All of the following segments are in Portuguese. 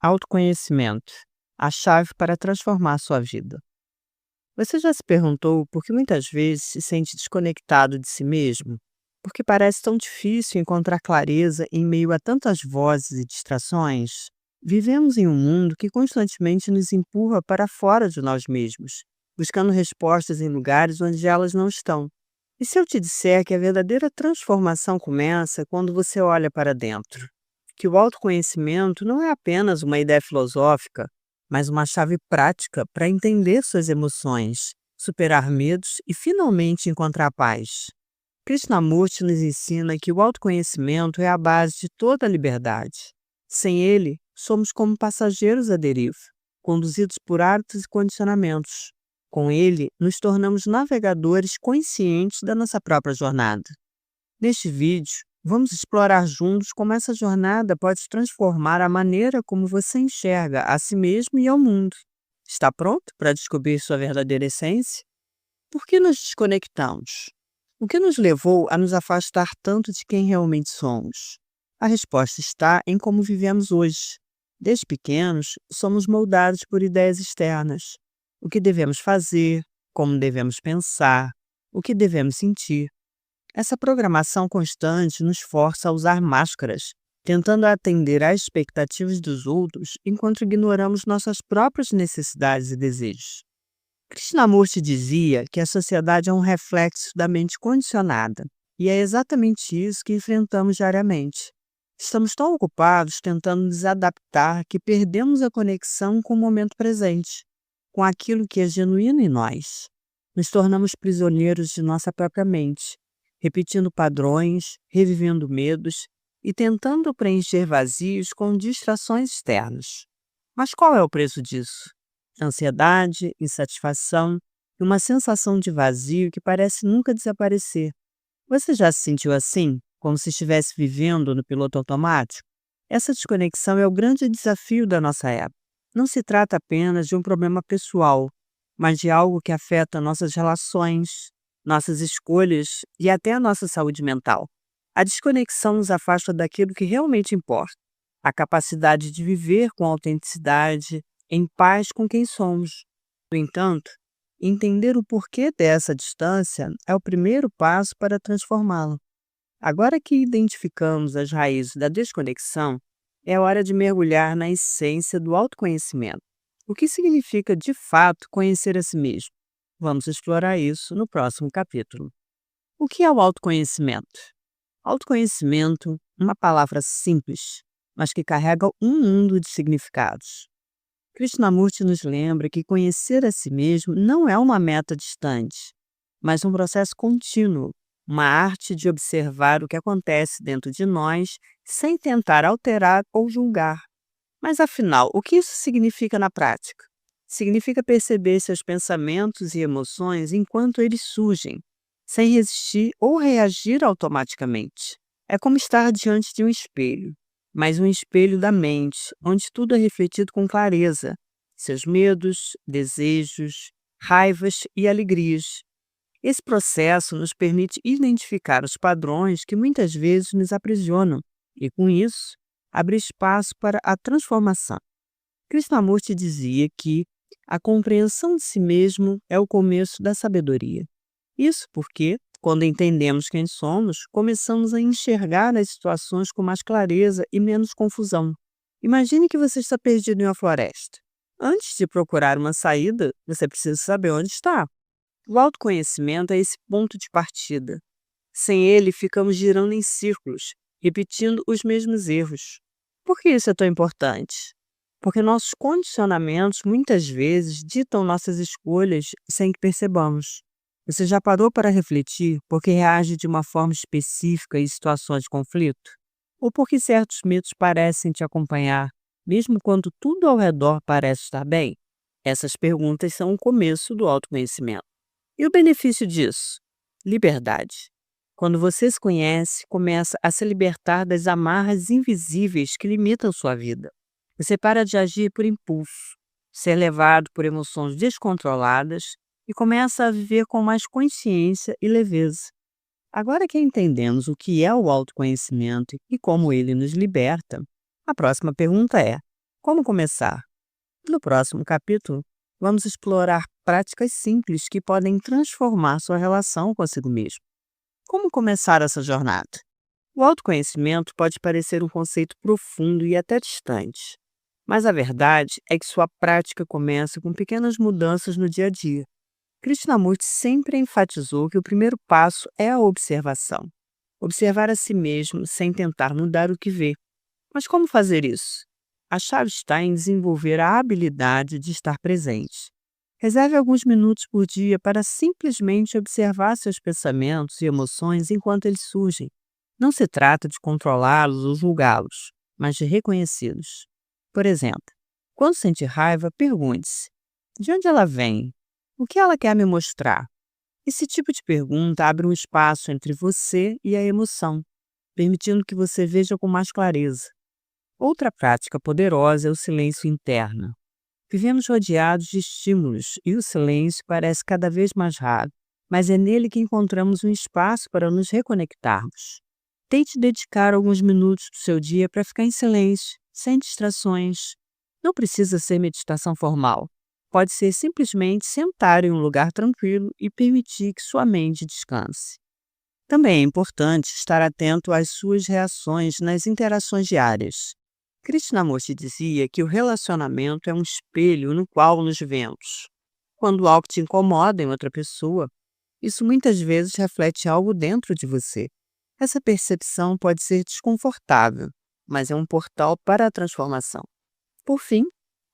Autoconhecimento, a chave para transformar sua vida. Você já se perguntou por que muitas vezes se sente desconectado de si mesmo? Porque parece tão difícil encontrar clareza em meio a tantas vozes e distrações? Vivemos em um mundo que constantemente nos empurra para fora de nós mesmos, buscando respostas em lugares onde elas não estão. E se eu te disser que a verdadeira transformação começa quando você olha para dentro? Que o autoconhecimento não é apenas uma ideia filosófica, mas uma chave prática para entender suas emoções, superar medos e finalmente encontrar paz. Krishnamurti nos ensina que o autoconhecimento é a base de toda a liberdade. Sem ele, somos como passageiros à deriva, conduzidos por hábitos e condicionamentos. Com ele, nos tornamos navegadores conscientes da nossa própria jornada. Neste vídeo, vamos explorar juntos como essa jornada pode transformar a maneira como você enxerga a si mesmo e ao mundo. Está pronto para descobrir sua verdadeira essência? Por que nos desconectamos? O que nos levou a nos afastar tanto de quem realmente somos? A resposta está em como vivemos hoje. Desde pequenos, somos moldados por ideias externas. O que devemos fazer, como devemos pensar, o que devemos sentir. Essa programação constante nos força a usar máscaras, tentando atender às expectativas dos outros enquanto ignoramos nossas próprias necessidades e desejos. Krishnamurti dizia que a sociedade é um reflexo da mente condicionada, e é exatamente isso que enfrentamos diariamente. Estamos tão ocupados tentando nos adaptar que perdemos a conexão com o momento presente, com aquilo que é genuíno em nós. Nos tornamos prisioneiros de nossa própria mente, repetindo padrões, revivendo medos e tentando preencher vazios com distrações externas. Mas qual é o preço disso? Ansiedade, insatisfação e uma sensação de vazio que parece nunca desaparecer. Você já se sentiu assim, como se estivesse vivendo no piloto automático? Essa desconexão é o grande desafio da nossa época. Não se trata apenas de um problema pessoal, mas de algo que afeta nossas relações, nossas escolhas e até a nossa saúde mental. A desconexão nos afasta daquilo que realmente importa, a capacidade de viver com autenticidade, em paz com quem somos. No entanto, entender o porquê dessa distância é o primeiro passo para transformá-la. Agora que identificamos as raízes da desconexão, é hora de mergulhar na essência do autoconhecimento. O que significa de fato conhecer a si mesmo? Vamos explorar isso no próximo capítulo. O que é o autoconhecimento? Autoconhecimento, uma palavra simples, mas que carrega um mundo de significados. Krishnamurti nos lembra que conhecer a si mesmo não é uma meta distante, mas um processo contínuo, uma arte de observar o que acontece dentro de nós sem tentar alterar ou julgar. Mas afinal, o que isso significa na prática? Significa perceber seus pensamentos e emoções enquanto eles surgem, sem resistir ou reagir automaticamente. É como estar diante de um espelho, mas um espelho da mente, onde tudo é refletido com clareza, seus medos, desejos, raivas e alegrias. Esse processo nos permite identificar os padrões que muitas vezes nos aprisionam e, com isso, abre espaço para a transformação. Krishnamurti dizia que a compreensão de si mesmo é o começo da sabedoria. Isso porque, quando entendemos quem somos, começamos a enxergar as situações com mais clareza e menos confusão. Imagine que você está perdido em uma floresta. Antes de procurar uma saída, você precisa saber onde está. O autoconhecimento é esse ponto de partida. Sem ele, ficamos girando em círculos, repetindo os mesmos erros. Por que isso é tão importante? Porque nossos condicionamentos muitas vezes ditam nossas escolhas sem que percebamos. Você já parou para refletir por que reage de uma forma específica em situações de conflito? Ou por que certos medos parecem te acompanhar, mesmo quando tudo ao redor parece estar bem? Essas perguntas são o começo do autoconhecimento. E o benefício disso? Liberdade. Quando você se conhece, começa a se libertar das amarras invisíveis que limitam sua vida. Você para de agir por impulso, ser levado por emoções descontroladas e começa a viver com mais consciência e leveza. Agora que entendemos o que é o autoconhecimento e como ele nos liberta, a próxima pergunta é: Como começar? No próximo capítulo, vamos explorar práticas simples que podem transformar sua relação consigo mesmo. Como começar essa jornada? O autoconhecimento pode parecer um conceito profundo e até distante, mas a verdade é que sua prática começa com pequenas mudanças no dia a dia. Krishnamurti sempre enfatizou que o primeiro passo é a observação. Observar a si mesmo sem tentar mudar o que vê. Mas como fazer isso? A chave está em desenvolver a habilidade de estar presente. Reserve alguns minutos por dia para simplesmente observar seus pensamentos e emoções enquanto eles surgem. Não se trata de controlá-los ou julgá-los, mas de reconhecê-los. Por exemplo, quando sente raiva, pergunte-se: de onde ela vem? O que ela quer me mostrar? Esse tipo de pergunta abre um espaço entre você e a emoção, permitindo que você veja com mais clareza. Outra prática poderosa é o silêncio interno. Vivemos rodeados de estímulos e o silêncio parece cada vez mais raro, mas é nele que encontramos um espaço para nos reconectarmos. Tente dedicar alguns minutos do seu dia para ficar em silêncio, sem distrações. Não precisa ser meditação formal. Pode ser simplesmente sentar em um lugar tranquilo e permitir que sua mente descanse. Também é importante estar atento às suas reações nas interações diárias. Krishnamurti dizia que o relacionamento é um espelho no qual nos vemos. Quando algo te incomoda em outra pessoa, isso muitas vezes reflete algo dentro de você. Essa percepção pode ser desconfortável, mas é um portal para a transformação. Por fim,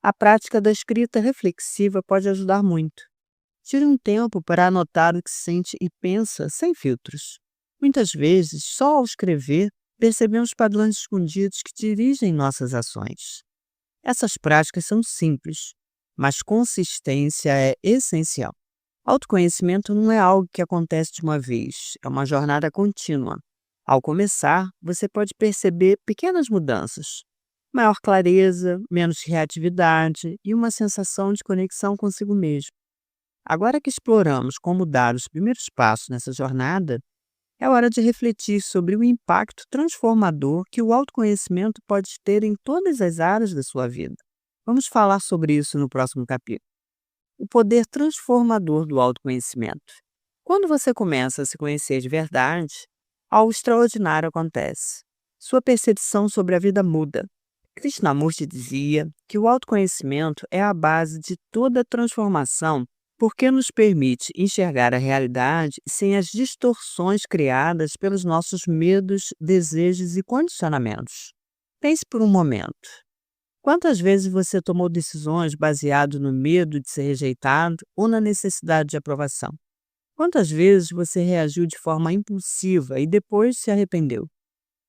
a prática da escrita reflexiva pode ajudar muito. Tire um tempo para anotar o que sente e pensa sem filtros. Muitas vezes, só ao escrever, percebemos padrões escondidos que dirigem nossas ações. Essas práticas são simples, mas consistência é essencial. Autoconhecimento não é algo que acontece de uma vez, é uma jornada contínua. Ao começar, você pode perceber pequenas mudanças. Maior clareza, menos reatividade e uma sensação de conexão consigo mesmo. Agora que exploramos como dar os primeiros passos nessa jornada, é hora de refletir sobre o impacto transformador que o autoconhecimento pode ter em todas as áreas da sua vida. Vamos falar sobre isso no próximo capítulo. O poder transformador do autoconhecimento. Quando você começa a se conhecer de verdade, algo extraordinário acontece. Sua percepção sobre a vida muda. Krishnamurti dizia que o autoconhecimento é a base de toda transformação porque nos permite enxergar a realidade sem as distorções criadas pelos nossos medos, desejos e condicionamentos. Pense por um momento. Quantas vezes você tomou decisões baseado no medo de ser rejeitado ou na necessidade de aprovação? Quantas vezes você reagiu de forma impulsiva e depois se arrependeu?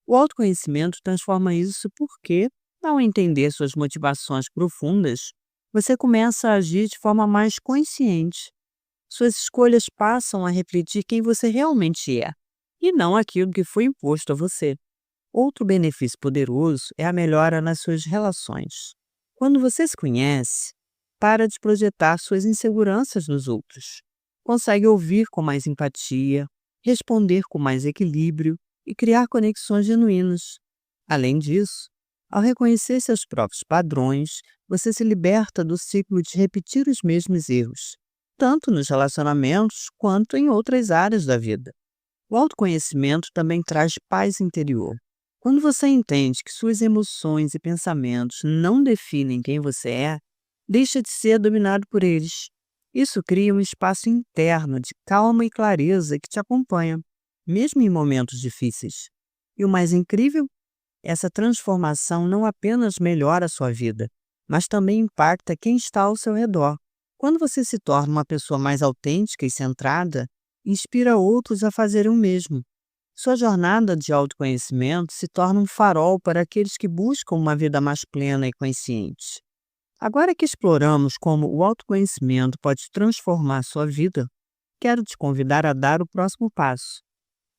O autoconhecimento transforma isso porque, ao entender suas motivações profundas, você começa a agir de forma mais consciente. Suas escolhas passam a refletir quem você realmente é, e não aquilo que foi imposto a você. Outro benefício poderoso é a melhora nas suas relações. Quando você se conhece, para de projetar suas inseguranças nos outros. Consegue ouvir com mais empatia, responder com mais equilíbrio e criar conexões genuínas. Além disso, ao reconhecer seus próprios padrões, você se liberta do ciclo de repetir os mesmos erros, tanto nos relacionamentos quanto em outras áreas da vida. O autoconhecimento também traz paz interior. Quando você entende que suas emoções e pensamentos não definem quem você é, deixa de ser dominado por eles. Isso cria um espaço interno de calma e clareza que te acompanha, mesmo em momentos difíceis. E o mais incrível, essa transformação não apenas melhora a sua vida, mas também impacta quem está ao seu redor. Quando você se torna uma pessoa mais autêntica e centrada, inspira outros a fazerem o mesmo. Sua jornada de autoconhecimento se torna um farol para aqueles que buscam uma vida mais plena e consciente. Agora que exploramos como o autoconhecimento pode transformar sua vida, quero te convidar a dar o próximo passo.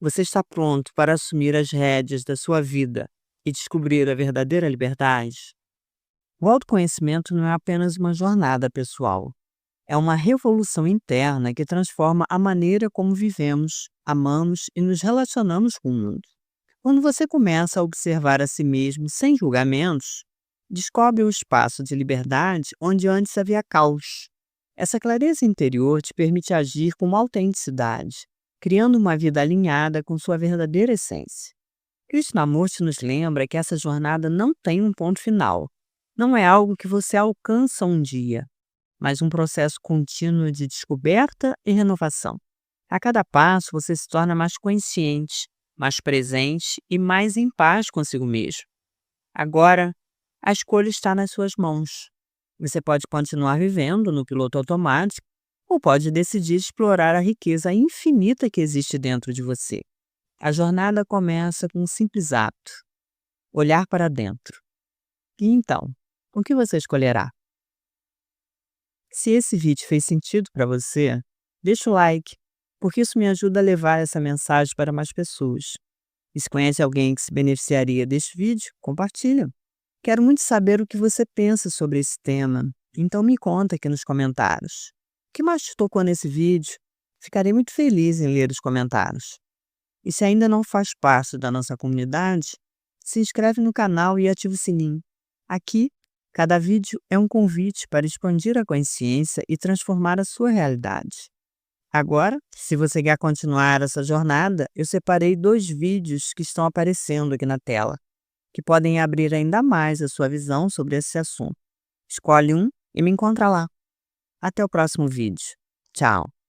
Você está pronto para assumir as rédeas da sua vida e descobrir a verdadeira liberdade? O autoconhecimento não é apenas uma jornada pessoal. É uma revolução interna que transforma a maneira como vivemos, amamos e nos relacionamos com o mundo. Quando você começa a observar a si mesmo sem julgamentos, Descobre o espaço de liberdade onde antes havia caos. Essa clareza interior te permite agir com autenticidade, criando uma vida alinhada com sua verdadeira essência. Krishnamurti nos lembra que essa jornada não tem um ponto final. Não é algo que você alcança um dia, mas um processo contínuo de descoberta e renovação. A cada passo você se torna mais consciente, mais presente e mais em paz consigo mesmo. Agora, a escolha está nas suas mãos. Você pode continuar vivendo no piloto automático ou pode decidir explorar a riqueza infinita que existe dentro de você. A jornada começa com um simples ato: olhar para dentro. E então, o que você escolherá? Se esse vídeo fez sentido para você, deixa o like, porque isso me ajuda a levar essa mensagem para mais pessoas. E se conhece alguém que se beneficiaria deste vídeo, compartilha. Quero muito saber o que você pensa sobre esse tema, então me conta aqui nos comentários. O que mais te tocou nesse vídeo? Ficarei muito feliz em ler os comentários. E se ainda não faz parte da nossa comunidade, se inscreve no canal e ativa o sininho. Aqui, cada vídeo é um convite para expandir a consciência e transformar a sua realidade. Agora, se você quer continuar essa jornada, eu separei 2 vídeos que estão aparecendo aqui na tela, que podem abrir ainda mais a sua visão sobre esse assunto. Escolhe um e me encontra lá. Até o próximo vídeo. Tchau!